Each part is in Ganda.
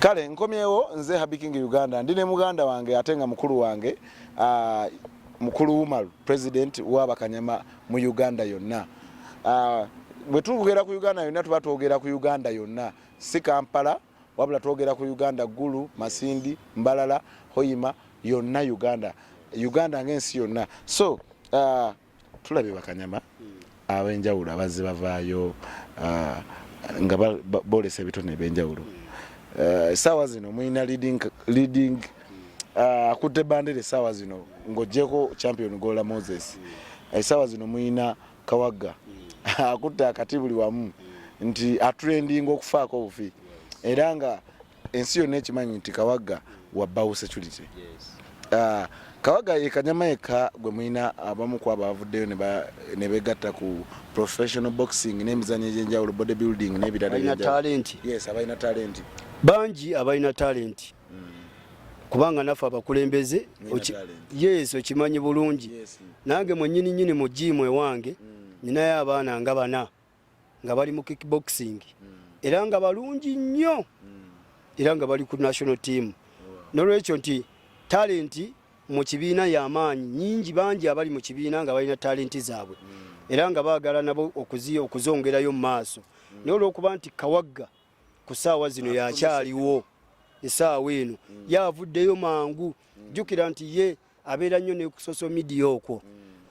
kale nkomyewo nze Habiking Uganda ndine muganda wange atenga mukuru wange mukuru umar president w'abakanyama mu Uganda yonna. Bwe tugera ku Uganda yonna tuba twogera ku Uganda yonna, si Kampala wabula twogera ku Uganda Gulu, Masindi, Mbalala, Hoima yonna Uganda ng'ensi yonna. So tulabe bakanyama abenjawulo abazze bavaayo nga bolesa ebitone ebyenjawulo. Sawa zino muina leading akutte bandere sawa zino ngojeko champion Gola Moses. Sawa zino muina Kawaga akutte akatibuli wamu nti atrending okufaako obufi era nga ensi yonna ekimanyi nti Kawaga wa BAU security. Kawaga yekanyama yeka gwe muina abamu kwa bavuddeyo ne begatta ku professional boxing n'emizannyo egy'enjawulo bodybuilding n'ebirala ebya talent. Yes, abayina talent banji abayina talent kubanga nafa abakulembeze yes okimanyi bulungi. Nange mwennyini mu gym ewange ninayo abaana nga bana nga bali mu kickboxing era nga balungi nnyo era nga bali ku national team. Nolwekyo nti talent mu kibiina y'amaanyi nyingi banji abali mu kibiina nga balina talenti zaabwe era nga baagala nabo okuzongerayo mu maaso. N'olwokuba nti Kawaga ku ssaawa zino yakyaliwo essaawa eno yavuddeyo mangu. Jjukira nti ye abeera nnyo ne ku social media okwo.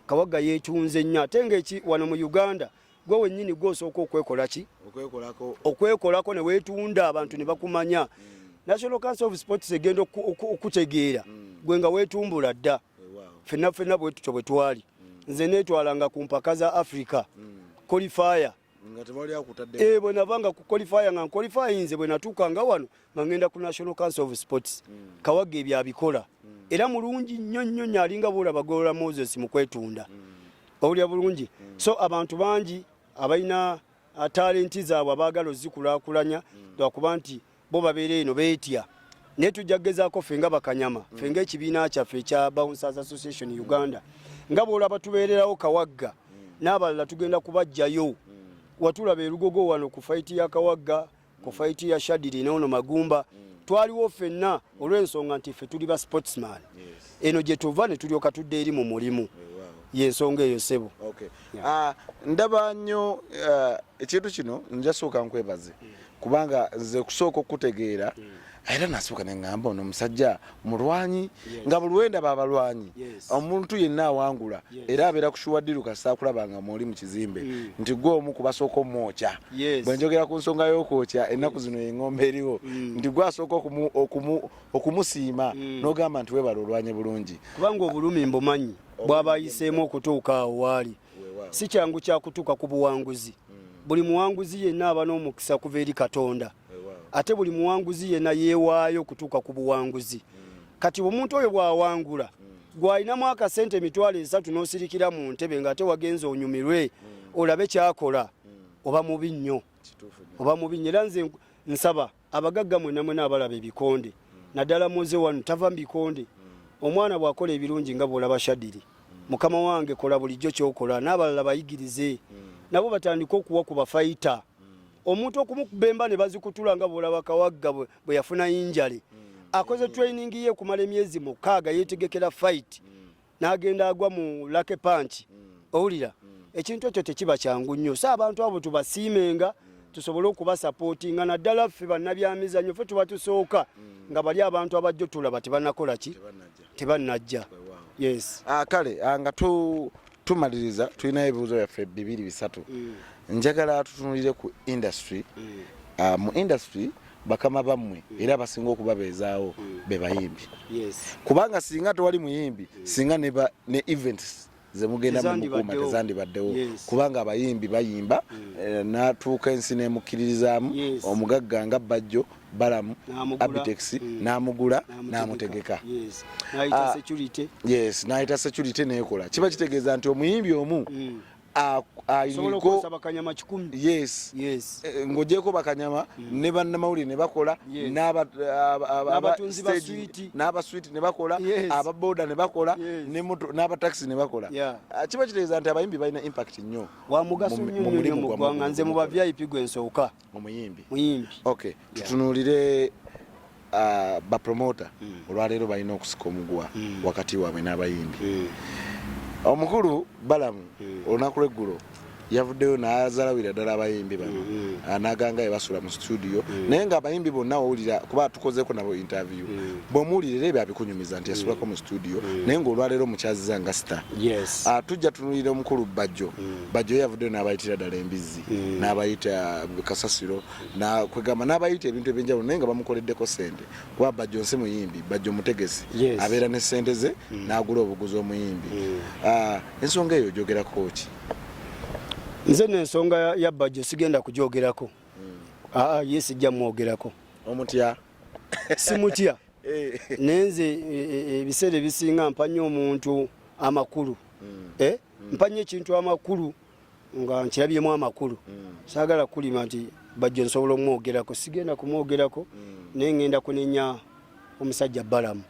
Kawaga yeetunze nnyo ate ng'eki wano mu Uganda gwe wennyini gw'osooka okwekola ki? Okwekolako ne weetunda abantu ne bakumanya. National Council of Sports egenda okutegeera gwe nga weetumbula dda. Ffenna bwe tutyo bwe twali. Nze neetwalanga ku mpaka za Africa qualifier. Bwe navanga ku qualifier nga qualifier nze bwe natuukanga wano nga ngenda ku National Council of Sports. Kawaga ebyo abikola. Era mulungi nnyo alinga bw'olaba Gola Moses mu kwetunda. Owulira bulungi. So abantu bangi abalina talenti zaabwe abaagala ozikulaakulanya lwakuba nti bo babeera eno beetya. Naye tujja kugezaako ffe nga bakanyama ffe ng'ekibiina kyaffe ekya Bouncers Association Uganda nga bw'olaba tubeererawo Kawaga n'abalala tugenda kubajjayo. Watulaba erugogo wano ku faiti ya Kawaga, ku faiti ya Shadiri n'ono Magumba. Twaliwo ffenna olw'ensonga nti ffe tuli ba sportsman. Eno gye tuva ne tulyoka tudde eri mu mulimu. Y'ensonga eyo ssebo. Ndaba nnyo ekintu kino njasooka nkwebaze kubanga nze kusooka okutegeera era nasooka ne ngamba ono omusajja mulwanyi nga bulwenda babalwanyi omuntu yenna awangula era abeera kushuwaddiru kasaakulabanga mwoli mu kizimbe nti gwe omu kubasooka omwokya. Bwe njogera ku nsonga y'okwokya ennaku zino engombe eriwo nti gwe asooka okumusiima n'ogamba nti weebala olwanye bulungi kubanga obulumi mbumanyi bw'aba ayiseemu okutuuka awo waali. Si kyangu kya kutuuka ku buwanguzi. Buli muwanguzi yenna aba n'omukisa kuva eri Katonda. Ate buli muwanguzi yenna yeewaayo kutuuka ku buwanguzi. Kati omuntu oyo bw'awangula gw'alinamu akasente emitwalo 3 n'osirikira mu ntebe ng'ate wagenze onyumirwe olabe kyakola oba mubi nnyo. Era nze nsaba abagagga mwenna abalaba ebikonde naddala muze wano tava mu bikonde. Omwana bw'akola ebirungi nga bw'olaba Shadiri mukama wange kola bulijjo kyokola n'abalala bayigirize nabo batandika okuwa ku bafayita. Omuntu okumukubemba ne bazikutula nga bw'olaba Kawaga bwe yafuna injale akoze training ye kumala emyezi 6 yeetegekera fight n'agenda agwa mu lake punch. Owulira ekintu ekyo tekiba kyangu nnyo. So abantu abo tubasiimenga tusobole okubasapootinga naddala ffe bannabyamizannyo ffe tuba tusooka nga bali abantu abajjo tulaba tebanakola ki tebannajja. Yes. Kale nga tumaliriza tulina ebibuuzo byaffe 2-3. Njagala tutunulire ku industry. Mu industry bakama bammwe era basinga okubabeezaawo be bayimbi. Kubanga singa tewali muyimbi singa ne events ze mugenda mu mukuuma tezandibaddewo kubanga abayimbi bayimba n'atuuka ensi n'emukkiririzaamu omugagga nga Bajjo Balaam Abitex n'amugula n'amutegeka. N'ayita security n'ekola. Kiba kitegeeza nti omuyimbi omu ayiko bakanyama 10. Ng'ogyeko bakanyama ne bannamawulire ne bakola n'abaswiti ne bakola ababoda ne bakola n'abataxi ne bakola. Kiba kitegeeza nti abayimbi balina impact nnyo wa mugaso nnyo mu ggwanga. Nze mu ba VIP gwe nsooka omuyimbi. Muyimbi. Okay, tutunuulire ba promoter olwaleero balina okusika omugwa wakati waabwe n'abayimbi. Omukulu Balaam olunaku lw'eggulo yavuddeyo n'azalawira ddala abayimbi bano n'aganga basula mu studio naye nga abayimbi bonna owulira kuba tukozeeko nabo interview bw'omuwulira ebyo abikunyumiza nti yasulako mu studio naye ng'olwaleero mukyaziza nga star. Tujja tunulira omukulu Bajjo. Bajjo yavuddeyo n'abayitira ddala embizzi n'abayita kasasiro kwegamba n'abayita ebintu ebyenjawulo naye nga bamukoleddeko sente kuba Bajjo nsi muyimbi, Bajjo mutegesi abeera ne sente ze n'agula obuguzi omuyimbi. Ensonga eyo ogyogerako ki? Nze n'ensonga ya Bajjo sigenda kugyogerako. Ye sijja mwogerako. Omutya? Simutya. Nenze ebiseera ebisinga mpanya omuntu amakulu. Mpanya ekintu amakulu nga nkirabyemu amakulu. Saagala kulima nti Bajjo nsobola omwogerako. Sigenda kumwogerako naye ngenda kunenya omusajja Balaam.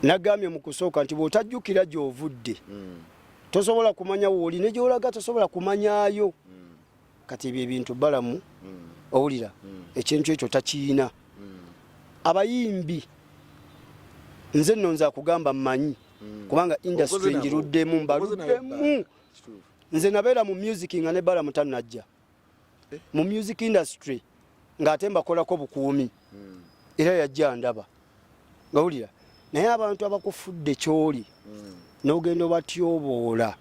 Nagambye mu kusooka nti bw'otajjukira gy'ovudde tosobola kumanya wooli ne gy'olaga tosobola kumanyaayo. Kati ebyo ebintu Balaam owulira ekintu ekyo takiina. Abayimbi nze nno nza kugamba mmanyi kubanga industry njiruddemu mbaluddemu. Nze nabeera mu music nga ne Balaam tannajja mu music industry ng'ate mbakolako bukuumi era yajja ndaba ngawulira naye abantu abakufudde kyoli n'ogenda obatyoboola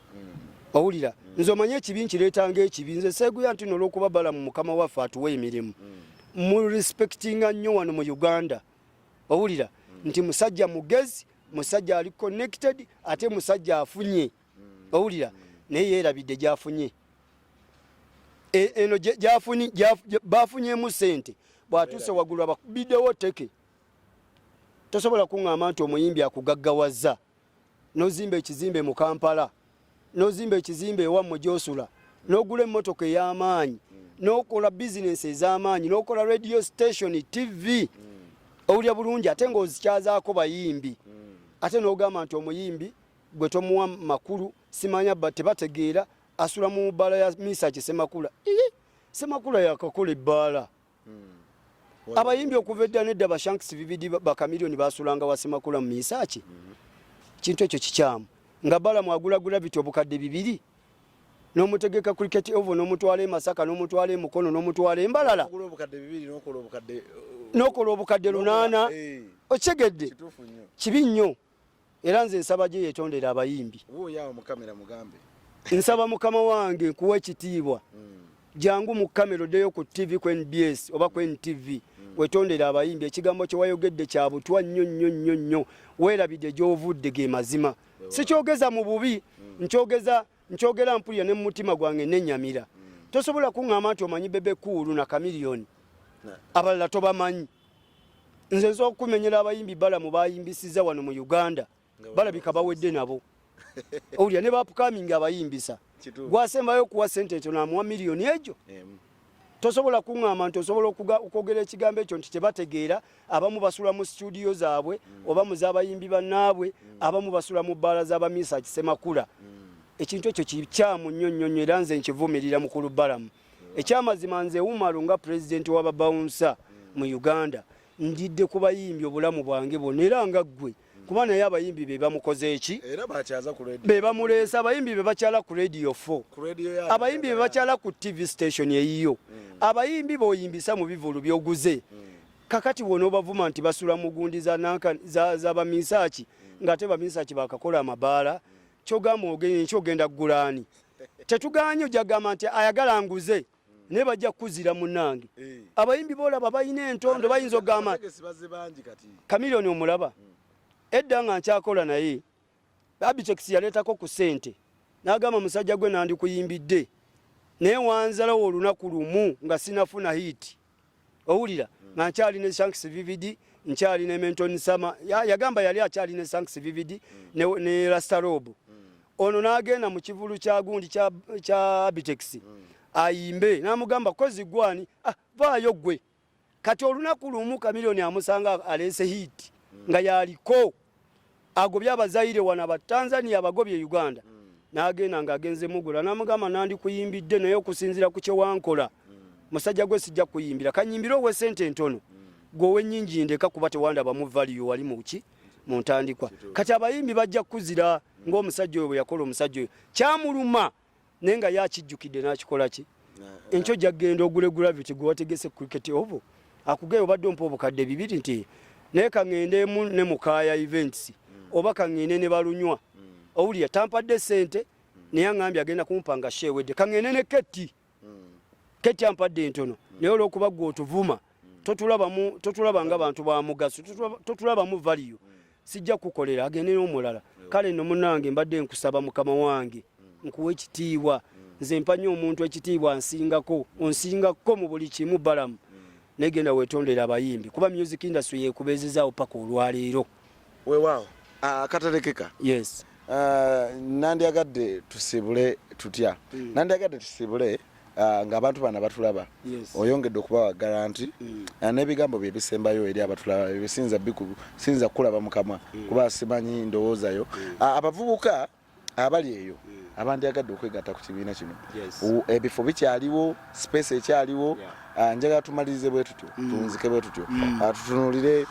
owulira nze omanye ekibi nkireetanga ekibi nze seeguya nti n'olwokuba Balaam mukama waffe atuwa emirimu mu respectinga nnyo wano mu Uganda owulira nti musajja mugezi musajja ali connected ate musajja afunye owulira naye yeerabidde gy'afunye eno bafunyemu sente bw'atuuse waggulu abakubiddewo teke. Tosobola kuŋŋamba nti omuyimbi akugaggawaza n'ozimba ekizimbe mu Kampala n'ozimba ekizimbe ewammwe gy'osula n'ogula emmotoka ey'amaanyi n'okola bizinesi ez'amaanyi n'okola radio station TV owulya bulungi ate ng'ozikyazaako bayimbi ate n'ogamba nti omuyimbi gwe tomuwa makulu simanya tebategeera asula mu bbaala ya Misaki Semakula. Semakula yakakola ebbaala. Abayimbi okuva edda nedda bashanks vividi bakamiliyoni basulanga wa Semakula mu Misaki. Kintu ekyo kikyamu nga Balaam agulagula bityo obukadde 2 n'omutegeka cricket over n'omutwala Masaka n'omutwala Mukono n'omutwala Mbalala n'okola obukadde 8 okigedde kibi nnyo era nze nsaba gye yetondera abayimbi. Nsaba mukama wange kuwa ekitiibwa jangu mu kamera oddeyo ku TV ku NBS oba ku NTV wetondera abayimbi ekigambo kye wayogedde kya butwa nnyo weerabidde gy'ovudde ge mazima. Sikyogeza mu bubi nkyogera mpulira ne mu mutima gwange n'ennyamira. Tosobola kuŋŋamba nti omanyi Bebe Cool na Chameleone abalala tobamanyi. Nze nsobola okumenyera abayimbi Balaam bayimbisiza wano mu Uganda balabika bawedde nabo owulira ne bapukaminga abayimbisa gwasembayo okuwa sente ekyo n'amuwa miliyoni egyo. Tosobola kuŋŋamba nti osobola okwogera ekigambo ekyo nti tebategeera abamu basula mu studio zaabwe oba mu z'abayimbi bannaabwe abamu basula mu bbaala z'abamiisa Kisemakula. Ekintu ekyo kikyamu nnyo era nze nkivumirira mukulu Balaam. Ekyamazima nze Umar nga pulezidenti w'ababouncer mu Uganda ndidde ku bayimbi obulamu bwange bwonna era nga ggwe kuba naye abayimbi be bamukoze eki be bamuleesa abayimbi be bakyala ku radio 4 abayimbi be bakyala ku TV station eyiyo abayimbi boyimbisa mu bivulu byoguze kakati wona obavuma nti basula mu gundi z'abamisaaki ng'ate bamisaaki bakakola amabaala kyogamba kyogenda ggulaani tetuganye ojagamba nti ayagala nguze ne bajja kuzira munnange abayimbi boolaba balina entondo bayinza ogamba Chameleone omulaba edda nga nkyakola naye Abitex yaleetako ku sente n'agamba musajja gwe nandi kuyimbidde naye wanzalawo olunaku lumu nga sinafuna hit owulira nga nkyali ne Shanks VVD nkyali ne Menton Sama yagamba yali akyali ne Shanks VVD ne Rastarob ono n'agenda mu kivulu kya gundi kya Abitex ayimbe n'amugamba kozi gwani vaayo gwe kati olunaku lumu Chameleone amusanga alese hit nga yaliko agobya abazaire wana ba Tanzania abagobye Uganda n'agenda nga agenze mugula n'amugamba nandi kuyimbidde naye okusinzira ku kye wankola musajja gwe sijja kuyimbira kanyimbira owe sente ntono gowe nyingi ndeka kuba tewandaba mu value wali muki mu ntandikwa kati abayimbi bajja kuzira ng'omusajja oyo yakola omusajja oyo kyamuluma nenga yakijjukidde n'akikola ki enkyo jagenda ogule gravity gwe wategese cricket obo akugeyo badde ompa obukadde 2 nti naye kaŋŋendemu ne mukaya events oba kaŋŋende ne balunywa owulira tampadde sente naye aŋŋambye agenda kumpanga shewedde kaŋŋende ne keti ampadde entono naye olw'okuba gwe otuvuma totulaba nga bantu ba mugaso totulaba mu value sijja kukolera agende n'omulala kale nno munnange mbadde nkusaba mukama wange nkuwa ekitiibwa nze mpanye omuntu ekitiibwa onsingako mu buli kimu Balaam negenda wetondera abayimbi kuba music industry yekubezezaawo paka olwaleero weewaawo akatalekeka yes nandyagadde tusibule tutya nandyagadde tusibule ng'abantu bana batulaba oyongedde okubawa garanti n'ebigambo bye bisembayo eri abatulaba bisinza kulaba mukama kuba simanyi ndowoozayo abavubuka abali eyo abandyagadde okwegatta ku kibiina kino ebifo bikyaliwo space ekyaliwo njagala tumalirize bwe tutyo tunzike bwe tutyo tutunulire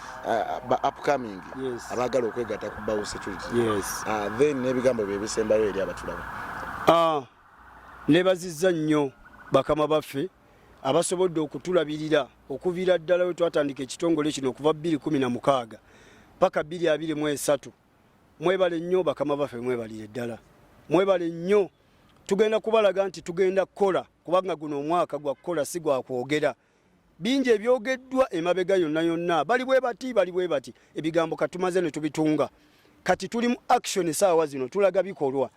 ba upcoming abagala okwegatta ku BAU security then n'ebigambo bye bisembayo eri abatulaba nebazizza nnyo bakama baffe abasobodde okutulabirira okuviira ddala we twatandika ekitongole kino okuva 2016 paka 2023 mwebale nnyo bakama baffe mwebalire ddala mwebale nnyo tugenda kubalaga nti tugenda kukola kubanga guno omwaka gwa kukola si gwa kwogera bingi ebyogeddwa emabega yonna bali bwe bati ebigambo katumaze ne tubitunga kati tuli mu action saawa zino tulaga bikolwa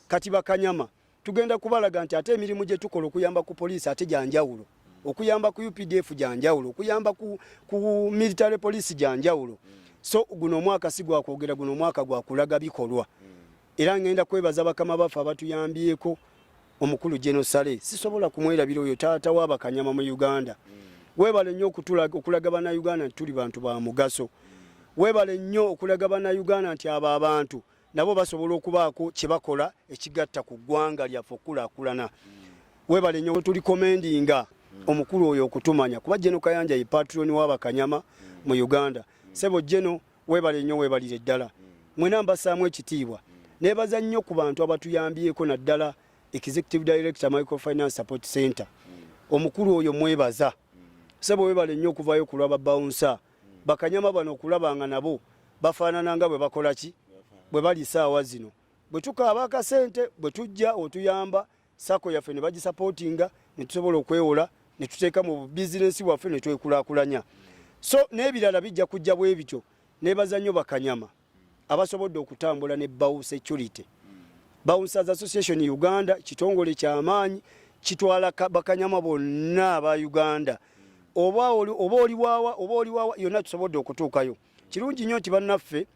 kati bakanyama tugenda kubalaga nti ate emirimu gye tukola okuyamba ku poliisi ate janjawulo okuyamba ku UPDF janjawulo okuyamba ku military police janjawulo so guno omwaka si gwa kwogera guno omwaka gwa kulaga bikolwa era ngenda kwebaza bakama baffe abatuyambyeko omukulu Genosale sisobola kumwerabira oyo taata w'abakanyama mu Uganda webale nnyo okulaga bana Uganda nti tuli bantu ba mugaso webale nnyo okulaga bana Uganda nti abo abantu nabo basobola okubaako kye bakola ekigatta ku ggwanga lyaffe okulaakulana webale nnyo tuli komendinga omukulu oyo okutumanya kuba Geno Kayanja ye patroni w'abakanyama mu Uganda sebo Geno webale nnyo webalire ddala mwena mbasaamu ekitiibwa nebaza nnyo ku bantu abatuyambyeko naddala executive director microfinance support center omukulu oyo mwebaza sebo webale nnyo okuvayo kulaba bouncer bakanyama bano okulabanga nabo bafaanana nga bwe bakola ki bwe bali saawa zino bwe tukaaba akasente bwe tujja otuyamba sako yaffe ne bagisupportinga ne tusobola okwewola ne tuteeka mu bizinesi waffe ne twekulaakulanya so n'ebirala bijja kujja bwe bityo nebaza nnyo bakanyama abasobodde okutambula ne BAU security Bouncers Association Uganda kitongole ky'amaanyi kitwala bakanyama bonna aba Uganda oba oli wawa yonna tusobodde okutuukayo kirungi nnyo nti bannaffe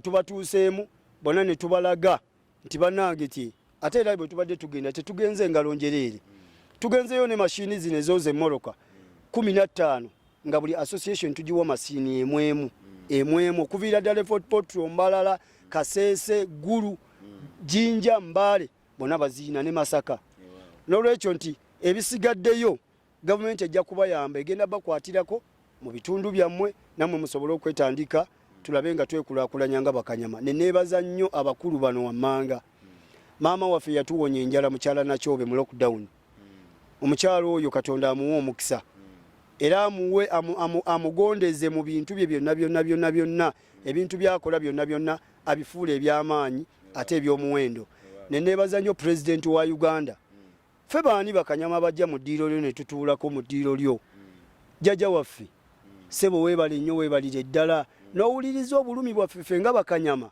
tubatuuseemu bonna ne tubalaga nti bannange ti ate era bwe tubadde tugenda tetugenze engalo njereere tugenzeyo ne mashini zino ezooza emmoloka 15 nga buli association tugiwa masiini emwemu okuviira ddala Fort Portal Mbalala Kasese Gulu Jinja Mbale bonna baziina ne Masaka n'olwekyo nti ebisigaddeyo gavumenti ejja kubayamba egenda bakwatirako mu bitundu byammwe nammwe musobole okwetandika tulabe nga twekulaakulanya nga bakanyama neneebaza nnyo abakulu bano wammanga maama waffe yatuwonya enjala mukyala Nakyobe mu lockdown omukyalo oyo Katonda amuwe omukisa era amuwe amugondeze mu bintu bye byonna ebintu byakola byonna abifuula eby'amaanyi ate eby'omuwendo neneebaza nnyo president wa Uganda ffe baani bakanyama bajja mu ddiiro lyo ne tutuulako mu ddiiro lyo jjajja waffe sebo weebale nnyo weebalire ddala n'owuliriza obulumi bwaffe ffe nga bakanyama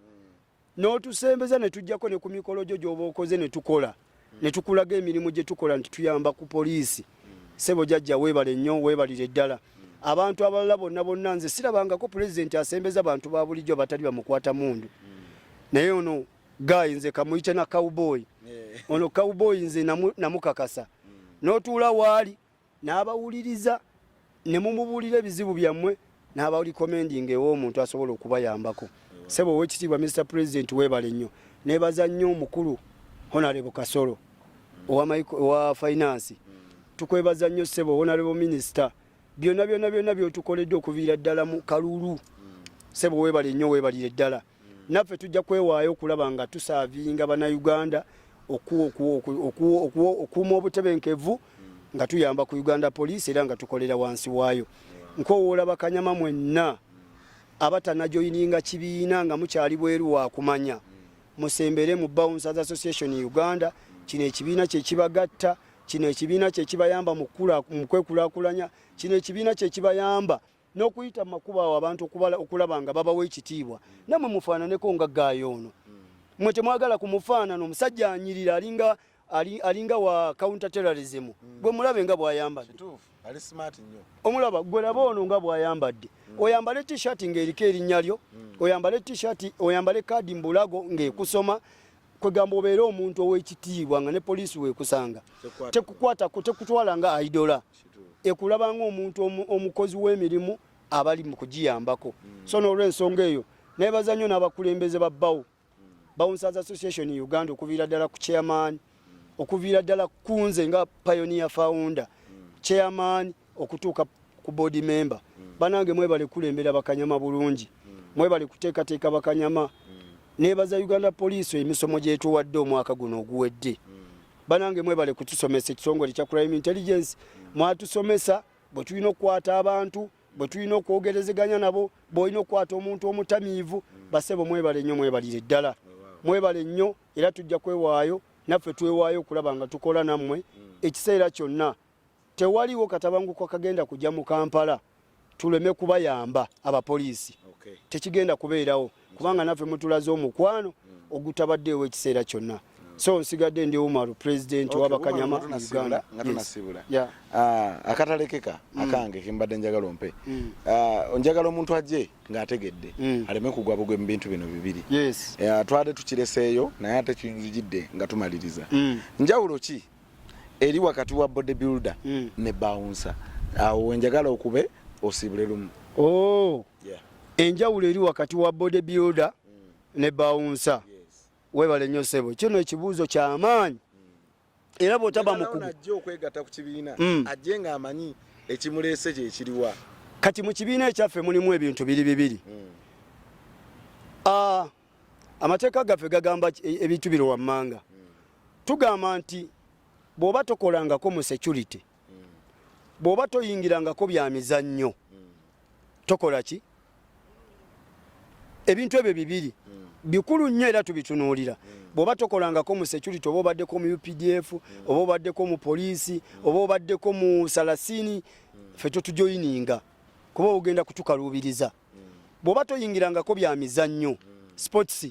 n'otusembeza ne tujjako ne ku mikolo gyo gy'oba okoze ne tukola ne tukulaga emirimu gye tukola nti tuyamba ku poliisi sebo jjajja weebale nnyo weebalire ddala abantu abalala bonna nze sirabangako pulezidenti asembeza bantu ba bulijjo batali bamukwata mundu naye ono guy nze kamuyite na cowboy ono cowboy nze namukakasa n'otuula waali n'abawuliriza ne mumubuulira ebizibu byammwe n'abawuli commending ew'omuntu asobola okubayambako sebo w'ekitiibwa Mr. President weebale nnyo neebaza nnyo omukulu Honorable Kasolo owa finance tukwebaza nnyo sebo Honorable Minister byonna byotukoledde okuviira ddala mu kalulu sebo webale nnyo webalire ddala naffe tujja kwewaayo okulaba nga tusaavinga bannayuganda okuuma obutebenkevu nga tuyamba ku Uganda Police era nga tukolera wansi waayo nkowoola bakanyama mwenna abatanajoyininga kibiina nga mukyali bweru wa kumanya musembere mu BAU Association Uganda kino ekibiina kye kibagatta kino ekibiina kye kibayamba mu kwekulaakulanya kino ekibiina kye kibayamba n'okuyita makuba abantu okulaba nga babawo ekitiibwa namwe mufaananeko nga gaayono mwe temwagala kumufaanana omusajja anyirira alinga wa counter terrorism gwe mulabe nga bw'ayambadde ali smart nnyo omulaba gwe laba ono nga bw'ayambadde oyambale t-shirt ng'eriko erinnya lyo oyambale t-shirt oyambale kaadi mbulago ng'ekusoma kwegamba obeere omuntu ow'ekitiibwa nga ne poliisi weekusanga tekutwala nga aidola ekulaba ng'omuntu omukozi w'emirimu abali mu kugiyambako so n'olw'ensonga eyo neebaza nnyo n'abakulembeze ba BAU Association Uganda okuviira ddala ku chairman okuviira ddala kunze nga pioneer founder chairman okutuuka ku board member banange mwebale kulembera bakanyama bulungi mwebale kuteekateeka bakanyama neebaza Uganda Police emisomo gyetuwadde omwaka guno oguwedde banange mwebale kutusomesa ekitongole kya crime intelligence mwatusomesa bwe tulina okukwata abantu bwe tulina okwogerezeganya nabo bw'olina okukwata omuntu omutamiivu basebo mwebale nnyo mwebalire ddala mwebale nnyo era tujja kwewaayo naffe twewaayo okulaba nga tukola nammwe ekiseera kyonna tewaliwo katabanguko kagenda kujja mu Kampala tuleme kubayamba abapoliisi tekigenda kubeerawo kubanga naffe mutulaze omukwano ogutabaddeewo ekiseera kyonna so nsigadde ndi Umar president w'abakanyama Uganda nga tunasibula akatalekeka akange kimbadde njagala ompe njagala omuntu ajje ng'ategedde aleme kugwa bugwe mu bintu bino bibiri twade tukireseeyo naye ate kinzijidde nga tumaliriza njawulo ki eri wakati wa bodybuilder ne bouncer awo njagala okube osibule lumu enjawulo eri wakati wa bodybuilder ne bouncer webale nnyo sebo kino ekibuuzo ky'amaanyi era bw'otaba mukugu ajja okwegatta ku kibiina ajje ng'amanyi ekimuleese kye kiriwa kati mu kibiina ekyaffe mulimu ebintu bibiri amateeka gaffe gagamba ebintu biro wammanga tugamba nti bw'oba tokolangako mu security bw'oba toyingirangako bya mizannyo tokola ki ebintu ebyo bibiri bikulu nnyo era tubitunuulira bw'oba tokolangako mu security oba obaddeko mu UPDF oba obaddeko mu poliisi oba obaddeko mu salasini ffe totujoyininga kuba ogenda kutukaluubiriza bw'oba toyingirangako bya mizannyo sports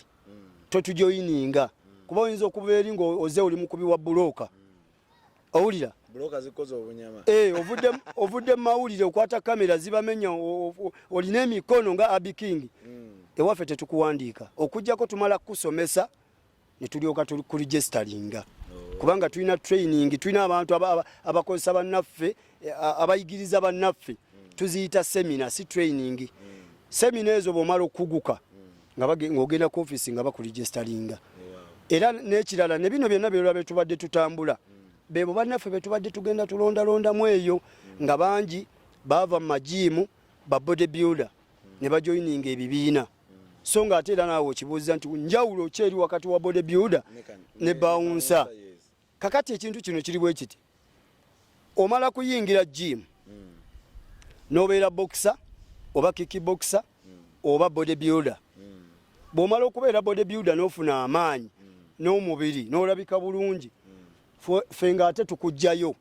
totujoyininga kuba oyinza okuba eri ng'oze oli mukubi wa bulooka owulira ovudde mu mawulire okwata kamera zibamenya olina emikono nga Abi King ewaffe tetukuwandiika okujjako tumala kusomesa ne tulyoka kuligestalinga kubanga tulina training tulina abantu abakozesa bannaffe abayigiriza bannaffe tuziyita semina si training semina ezo bw'omala okuguka ng'ogenda ku office nga bakuligestalinga era n'ekirala ne bino byonna byolwa betubadde tutambula bebo bannaffe betubadde tugenda tulondalondamu eyo nga bangi baava mu majiimu ba bodybuilder ne bajoyininga ebibiina so nga ate era naawe okibuuza nti njawulo ki eri wakati wa bodybuilder ne bouncer kakati ekintu kino kiri bwe kiti omala kuyingira gym n'obeera boxer oba kickboxer oba bodybuilder bw'omala okubeera bodybuilder n'ofuna amaanyi n'omubiri n'olabika bulungi ffe nga ate tukugjayo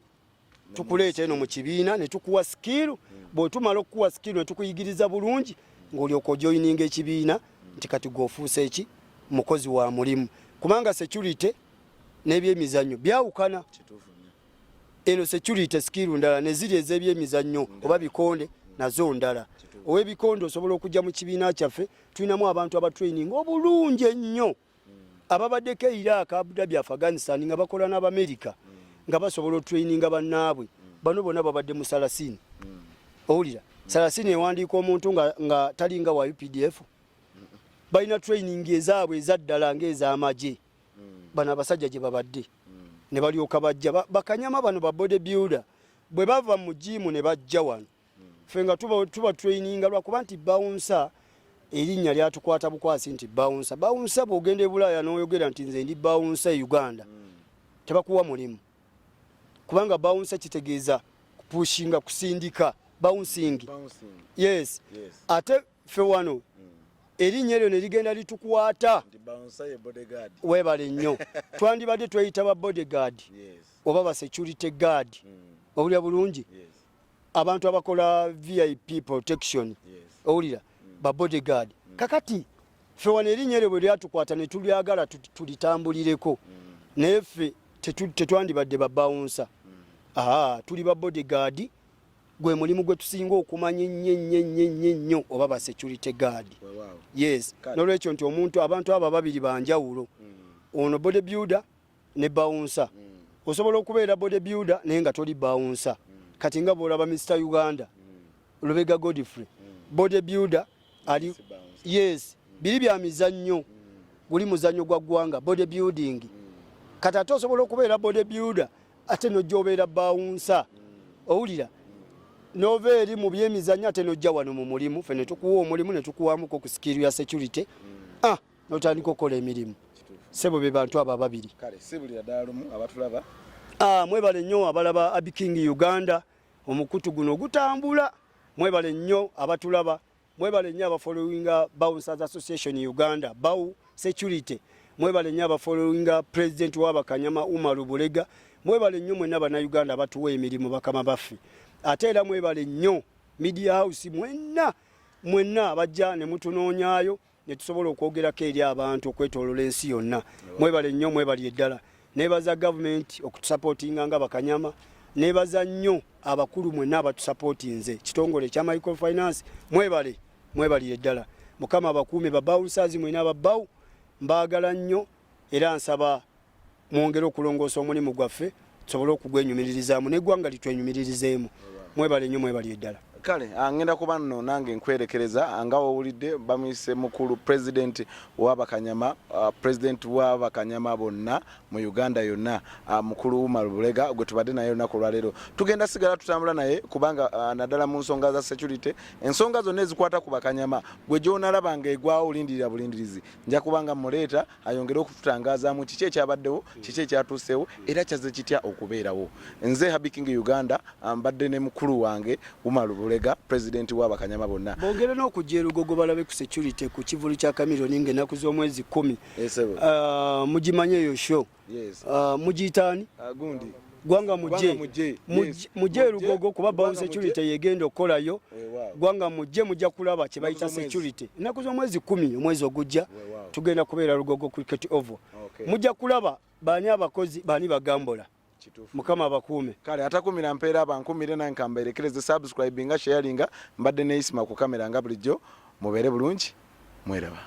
tukuleeta eno mu kibiina ne tukuwa skill bw'otumala okukuwa skill ne tukuyigiriza bulungi ng'olyoka ojoyininga ekibiina nti kati gw'ofuuse eki mukozi wa mulimu kubanga security n'ebyemizannyo byawukana eno security skill ndala ne ziri ez'ebyemizannyo oba bikonde nazo ndala ow'ebikonde osobola okujja mu kibiina kyaffe tulinamu abantu abatraining obulungi ennyo ababaddeko Iraq, Abu Dhabi, Afghanistan nga bakola n'Abamerika nga basobola otraininga bannaabwe bano bonna babadde mu salasini owulira salasini ewandiika omuntu nga talinga wa UPDF balina training ezaabwe ezaddala ng'ez'amagye bano abasajja gye babadde ne balyoka bajja bakanyama bano ba bodybuilder bwe bava mu jimu ne bajja wano fenga tuba training lwakuba nti bouncer erinnya lyatukwata bukwasi nti bouncer bw'ogenda e Bulaaya n'oyogera nti nze ndi bouncer Uganda tebakuwa mulimu kubanga bouncer kitegeeza kupushinga kusindika bouncing. Yes. Ate fe wano erinnya eryo ne ligenda litukwata weebale nnyo twandibadde tweyita ba bodyguard oba ba security guard owulira bulungi abantu abakola VIP protection owulira ba bodyguard kakati fe wano erinnya eryo bwe lyatukwata ne tulyagala tulitambulireko naye ffe tetwandibadde ba bouncer tuli ba bodyguard gwe mulimu gwe tusinga okumanya nnyo oba ba security guard. Yes, nolwekyo nti abantu aba babiri banjawulo ono bodybuilder ne bouncer osobola okubeera bodybuilder naye nga toli bouncer kati nga bw'olaba Mr. Uganda Lubega Godfrey bodybuilder ali yes biri bya mizannyo guli muzannyo gwa ggwanga bodybuilding kati ate osobola okubeera bodybuilder ate nojja obeera bouncer owulira nova eri mu byemizannyo ate nojja wano mu mulimu ffe ne tukuwa omulimu ne tukuwamuko ku skill ya security notandika okukola emirimu sebo be bantu abo ababiri kale sibulira dalumu abatulaba mwebale nnyo abalaba Abiking Uganda omukutu guno gutambula mwebale nnyo abatulaba mwebale nnyo abafollowinga Bouncers Association Uganda BAU security mwebale nnyo abafollowinga president w'Abakanyama Umar Bulega mwebale nnyo mwenna bana Uganda batuwa emirimu bakama baffe ate era mwebale nnyo media house mwenna abajja ne mutunoonyaayo ne tusobola okwogerako eri abantu okwetoolola ensi yonna mwebale nnyo mwebali eddala nebaza government okutusupportinga nga Bakanyama nebaza nnyo abakulu mwenna abatusupportinze kitongole kya microfinance mwebali eddala mukama abakuume ba bouncers mwenna ababawu mbaagala nnyo era nsaba mwongere okulongoosa omulimu gwaffe tusobole okugwenyumiririzamu n'eggwanga litwenyumiririzemu mwebale nnyo mwebali eddala kale ngenda kuba nno nange nkwerekereza nga owulidde bamuyise mukulu president w'Abakanyama president w'Abakanyama bonna mu Uganda yonna mukulu Umar Bulega gwe tubadde naye olunaku lwaleero tugenda sigala tutambula naye kubanga naddala mu nsonga za security ensonga zonna ezikwata ku Bakanyama gwe gy'onalaba ng'egwawo olindirira bulindirizi nja kubanga muleeta ayongere okututangazaamu kiki ekyabaddewo kiki ekyatuusewo era kyaze kitya okubeerawo nze Abiking Uganda mbadde ne mukulu wange Umar Bulega president w'Abakanyama bonna bongere n'okujja erugogo balabe ku security ku kivulu kya Cameroon ng'ennaku z'omwezi 10 mugimanye eyo show mugiyitaani gundi gwanga mujje erugogo kuba BAU security yegenda okukolayo gwanga mujja kulaba kye bayita security ennaku z'omwezi 10 omwezi ogujja tugenda kubeera Rugogo cricket oval mujja kulaba baani abakozi baani bagambola mukama abakuume kale atakumira mpeera abankumire nange mberekereze subscribinga sharinga mbadde ne Isma ku kamera nga bulijjo mubeere bulungi mweraba